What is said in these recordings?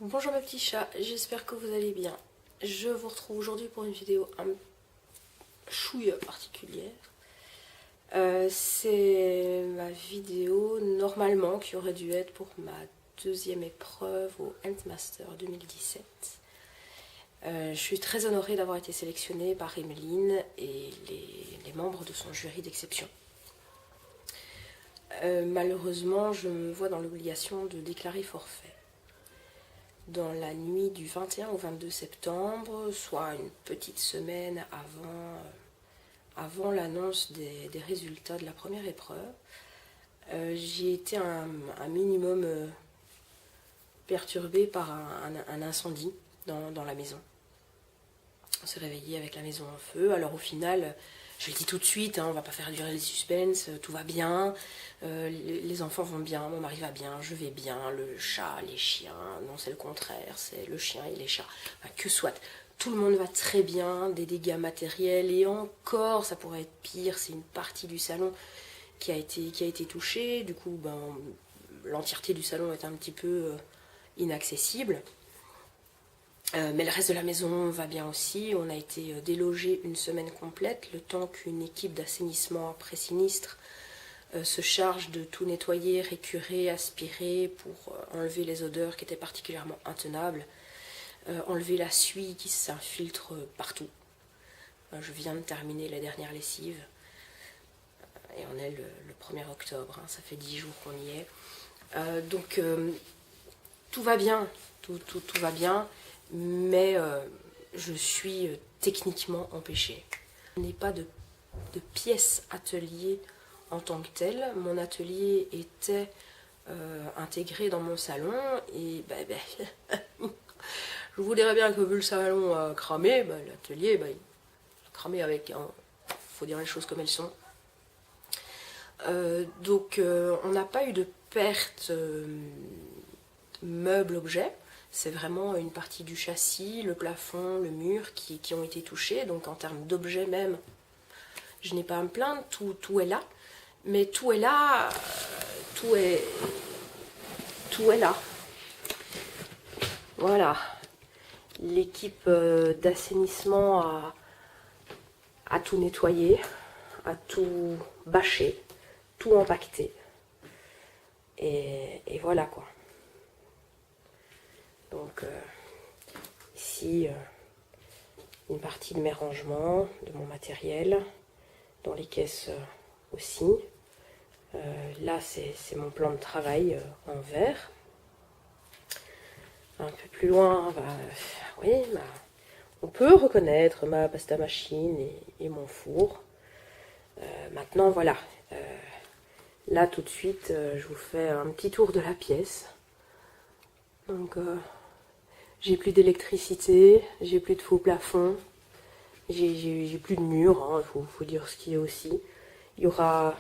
Bonjour mes petits chats, j'espère que vous allez bien. Je vous retrouve aujourd'hui pour une vidéo un chouille particulière. C'est ma vidéo normalement qui aurait dû être pour ma deuxième épreuve au Handmaster 2017. Je suis très honorée d'avoir été sélectionnée par Emeline et les membres de son jury d'exception. Malheureusement, je me vois dans l'obligation de déclarer forfait. Dans la nuit du 21 au 22 septembre, soit une petite semaine avant l'annonce des résultats de la première épreuve, j'ai été un minimum perturbée par un incendie dans la maison. On s'est réveillé avec la maison en feu. Alors au final, je le dis tout de suite, on va pas faire durer les suspens, tout va bien, les enfants vont bien, mon mari va bien, je vais bien, le chat, les chiens, non c'est le contraire, c'est le chien et les chats, enfin, que soit. Tout le monde va très bien, des dégâts matériels et encore ça pourrait être pire, c'est une partie du salon qui a été touchée, du coup l'entièreté du salon est un petit peu inaccessible. Mais le reste de la maison va bien aussi. On a été délogé une semaine complète, le temps qu'une équipe d'assainissement pré-sinistre se charge de tout nettoyer, récurer, aspirer pour enlever les odeurs qui étaient particulièrement intenables, enlever la suie qui s'infiltre partout. Je viens de terminer la dernière lessive et on est le 1er octobre, ça fait 10 jours qu'on y est. Donc tout va bien, tout va bien. Mais je suis techniquement empêchée. Je n'ai pas de pièce atelier en tant que telle. Mon atelier était intégré dans mon salon et je vous dirais bien que vu le salon cramé, l'atelier il a cramé avec, faut dire les choses comme elles sont. Donc on n'a pas eu de perte meuble-objet. C'est vraiment une partie du châssis, le plafond, le mur qui ont été touchés. Donc en termes d'objets même, je n'ai pas à me plaindre, tout est là. Mais tout est là, tout est là. Voilà. L'équipe d'assainissement a tout nettoyé, a tout bâché, tout empaqueté. Et voilà quoi. Donc ici, une partie de mes rangements, de mon matériel, dans les caisses aussi. Là, c'est mon plan de travail en verre. Un peu plus loin, oui, on peut reconnaître ma pasta machine et mon four. Maintenant, voilà. Là, tout de suite, je vous fais un petit tour de la pièce. Donc, j'ai plus d'électricité, j'ai plus de faux plafond, j'ai plus de murs, faut dire ce qu'il y a aussi. Il y aura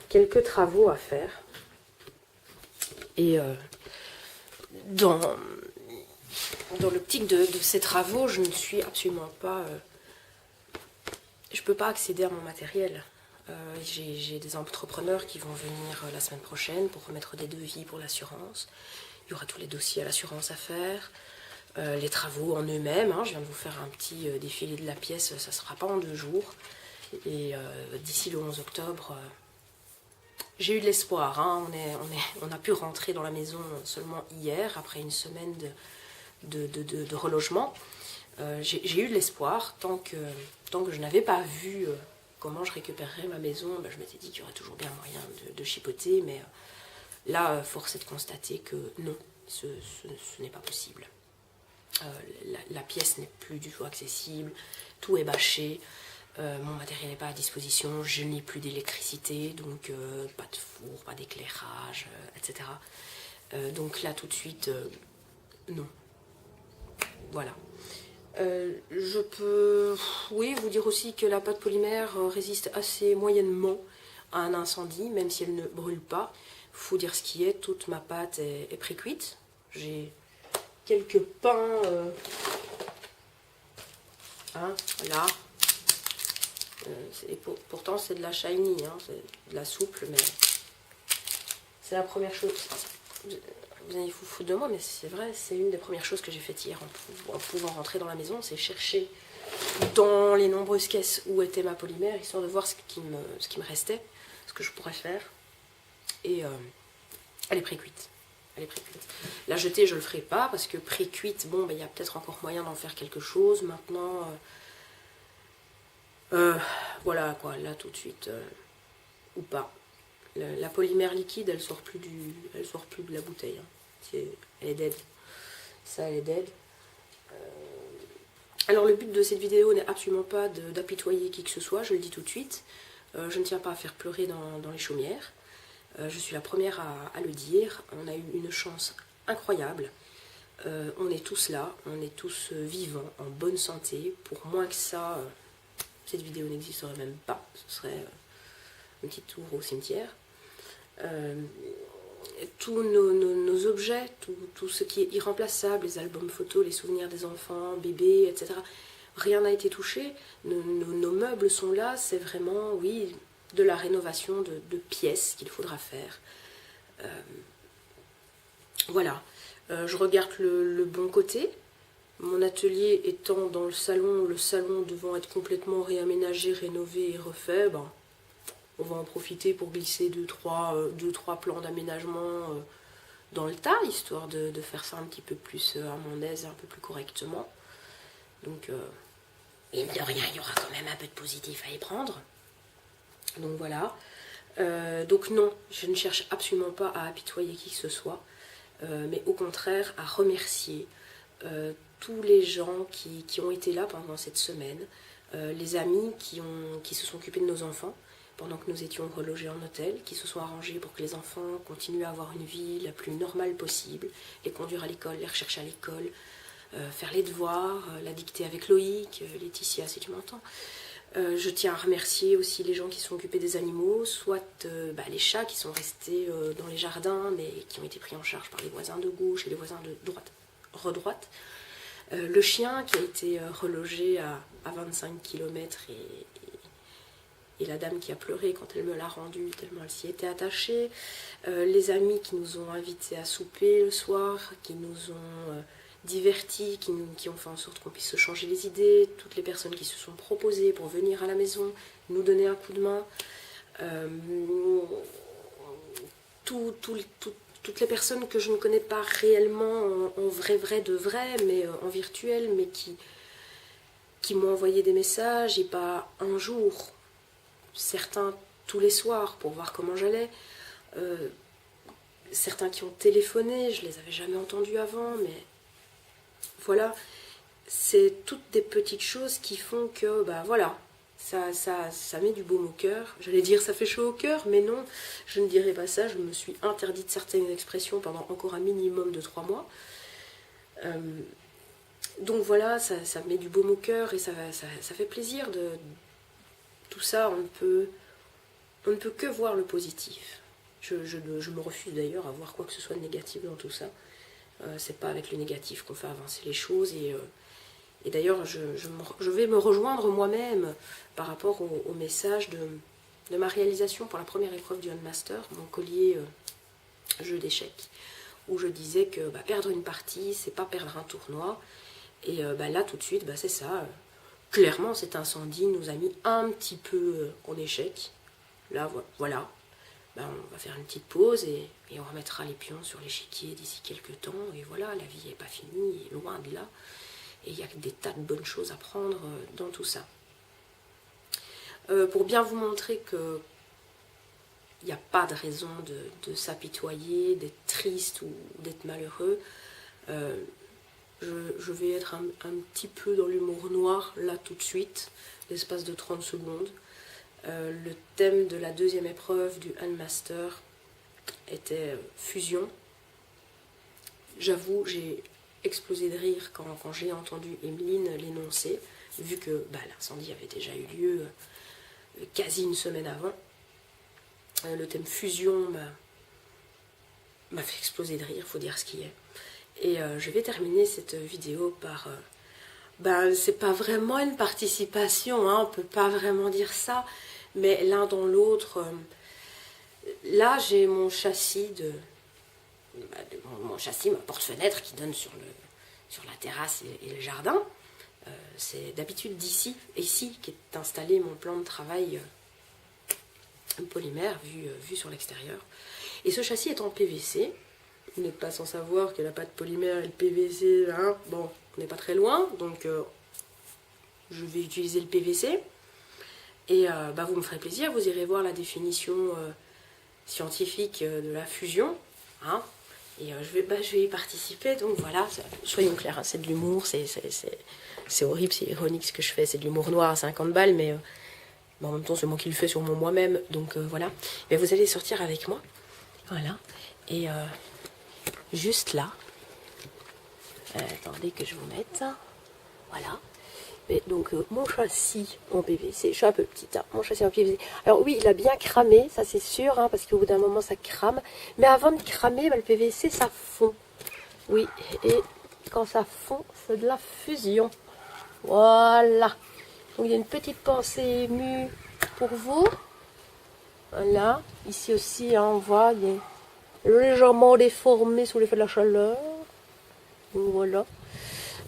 quelques travaux à faire. Et dans l'optique de ces travaux, je ne suis absolument pas... je peux pas accéder à mon matériel. J'ai des entrepreneurs qui vont venir la semaine prochaine pour remettre des devis pour l'assurance. Il y aura tous les dossiers à l'assurance à faire. Les travaux en eux-mêmes, je viens de vous faire un petit défilé de la pièce, ça ne sera pas en 2 jours. Et d'ici le 11 octobre, j'ai eu de l'espoir. On a pu rentrer dans la maison seulement hier, après une semaine de relogement. J'ai eu de l'espoir, tant que je n'avais pas vu comment je récupérerais ma maison, je m'étais dit qu'il y aurait toujours bien moyen de chipoter, mais là, force est de constater que non, ce n'est pas possible. La pièce n'est plus du tout accessible, tout est bâché, mon matériel n'est pas à disposition, je n'ai plus d'électricité, donc pas de four, pas d'éclairage, etc. Donc là tout de suite, non. Voilà. Je peux, oui, vous dire aussi que la pâte polymère résiste assez moyennement à un incendie, même si elle ne brûle pas. Il faut dire ce qui est, toute ma pâte est pré-cuite. J'ai quelques pains, voilà. Pourtant c'est de la shiny, c'est de la souple, mais c'est la première chose. vous allez vous foutre de moi, mais c'est vrai, c'est une des premières choses que j'ai faites hier en pouvant rentrer dans la maison, c'est chercher dans les nombreuses caisses où était ma polymère, histoire de voir ce qui me restait, ce que je pourrais faire. Et elle est pré-cuite. Elle est pré-cuite. La jeter, je le ferai pas, parce que pré-cuite, bon, il y a peut-être encore moyen d'en faire quelque chose. Maintenant, voilà quoi, là tout de suite, ou pas. La polymère liquide, elle sort plus de la bouteille. Hein. Elle est dead. Ça, elle est dead. Alors le but de cette vidéo n'est absolument pas d'apitoyer qui que ce soit, je le dis tout de suite. Je ne tiens pas à faire pleurer dans les chaumières. Je suis la première à le dire. On a eu une chance incroyable. On est tous là, on est tous vivants, en bonne santé. Pour moins que ça, cette vidéo n'existerait même pas. Ce serait un petit tour au cimetière. Tous nos objets, tout ce qui est irremplaçable, les albums photos, les souvenirs des enfants, bébés, etc. Rien n'a été touché. Nos meubles sont là. C'est vraiment, oui, de la rénovation de pièces qu'il faudra faire. Voilà. Je regarde le bon côté. Mon atelier étant dans le salon devant être complètement réaménagé, rénové et refait, ben, on va en profiter pour glisser deux, trois plans d'aménagement dans le tas, histoire de faire ça un petit peu plus à mon aise, un peu plus correctement. Donc, et de rien, il y aura quand même un peu de positif à y prendre. Donc voilà. Donc non, je ne cherche absolument pas à apitoyer qui que ce soit, mais au contraire à remercier tous les gens qui ont été là pendant cette semaine, les amis qui se sont occupés de nos enfants, pendant que nous étions relogés en hôtel, qui se sont arrangés pour que les enfants continuent à avoir une vie la plus normale possible, les conduire à l'école, les rechercher à l'école, faire les devoirs, la dictée avec Loïc, Laetitia si tu m'entends. Je tiens à remercier aussi les gens qui se sont occupés des animaux, soit les chats qui sont restés dans les jardins, mais qui ont été pris en charge par les voisins de gauche et les voisins de droite. Le chien qui a été relogé à 25 km et la dame qui a pleuré quand elle me l'a rendu tellement elle s'y était attachée, les amis qui nous ont invités à souper le soir, qui nous ont divertis, qui ont fait en sorte qu'on puisse se changer les idées, toutes les personnes qui se sont proposées pour venir à la maison, nous donner un coup de main, toutes les personnes que je ne connais pas réellement en vrai de vrai, mais en virtuel, mais qui m'ont envoyé des messages, et pas un jour, certains tous les soirs pour voir comment j'allais, certains qui ont téléphoné, je les avais jamais entendus avant, mais voilà, c'est toutes des petites choses qui font que, voilà, ça met du baume au cœur. J'allais dire ça fait chaud au cœur, mais non, je ne dirais pas ça. Je me suis interdite certaines expressions pendant encore un minimum de 3 mois. Donc voilà, ça met du baume au cœur et ça fait plaisir de tout ça. On ne peut que voir le positif. Je me refuse d'ailleurs à voir quoi que ce soit de négatif dans tout ça. C'est pas avec le négatif qu'on fait avancer les choses, et d'ailleurs je vais me rejoindre moi-même par rapport au message de ma réalisation pour la première épreuve du Handmaster, mon collier jeu d'échecs, où je disais que perdre une partie c'est pas perdre un tournoi, et là tout de suite c'est ça, clairement cet incendie nous a mis un petit peu en échec. Là voilà. On va faire une petite pause et on remettra les pions sur l'échiquier d'ici quelques temps. Et voilà, la vie n'est pas finie, loin de là. Et il y a des tas de bonnes choses à prendre dans tout ça. Pour bien vous montrer qu'il n'y a pas de raison de s'apitoyer, d'être triste ou d'être malheureux, je vais être un petit peu dans l'humour noir, là tout de suite, l'espace de 30 secondes. Le thème de la deuxième épreuve du Handmaster était fusion. J'avoue, j'ai explosé de rire quand j'ai entendu Emeline l'énoncer, vu que l'incendie avait déjà eu lieu quasi une semaine avant. Le thème fusion m'a fait exploser de rire, faut dire ce qui est. Et je vais terminer cette vidéo par... c'est pas vraiment une participation, hein, on peut pas vraiment dire ça, mais l'un dans l'autre, là j'ai mon châssis mon châssis, ma porte-fenêtre qui donne sur la terrasse et le jardin. C'est d'habitude d'ici, ici, qu'est installé mon plan de travail polymère vu sur l'extérieur. Et ce châssis est en PVC. Vous n'êtes pas sans savoir que la pâte polymère et le PVC, hein, bon, on n'est pas très loin, donc je vais utiliser le PVC. Et vous me ferez plaisir, vous irez voir la définition scientifique de la fusion. Hein, et je vais y participer, donc voilà, soyons clairs, hein, c'est de l'humour, c'est horrible, c'est ironique ce que je fais, c'est de l'humour noir à 50 balles, mais en même temps c'est moi qui le fais sur moi-même, donc voilà. Mais vous allez sortir avec moi, voilà, et juste là, attendez que je vous mette, voilà. Mais donc mon châssis en PVC, je suis un peu petite, hein, mon châssis en PVC. Alors oui, il a bien cramé, ça c'est sûr, hein, parce qu'au bout d'un moment ça crame. Mais avant de cramer, le PVC ça fond. Oui, et quand ça fond, c'est de la fusion. Voilà. Donc il y a une petite pensée émue pour vous. Voilà, ici aussi, hein, on voit, il est légèrement déformé sous l'effet de la chaleur. Donc, voilà.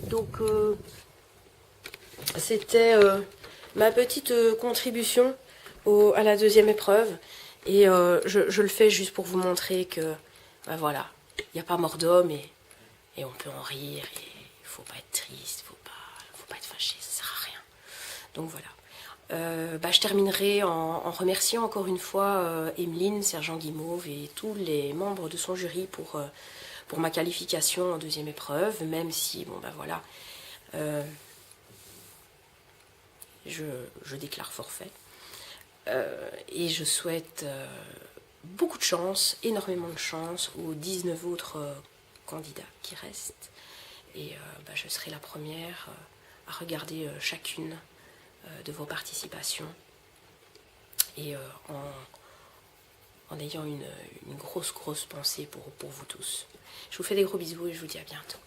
Donc c'était ma petite contribution à la deuxième épreuve. Et je le fais juste pour vous montrer que, voilà, il n'y a pas mort d'homme et on peut en rire. Et il ne faut pas être triste, il ne faut pas être fâché, ça ne sert à rien. Donc voilà. Je terminerai en remerciant encore une fois Emeline, Sergent Guimauve et tous les membres de son jury pour ma qualification en deuxième épreuve, même si, voilà, je déclare forfait. Et je souhaite beaucoup de chance, énormément de chance aux 19 autres candidats qui restent. Et je serai la première à regarder chacune de vos participations et en ayant une grosse pensée pour vous tous. Je vous fais des gros bisous et je vous dis à bientôt.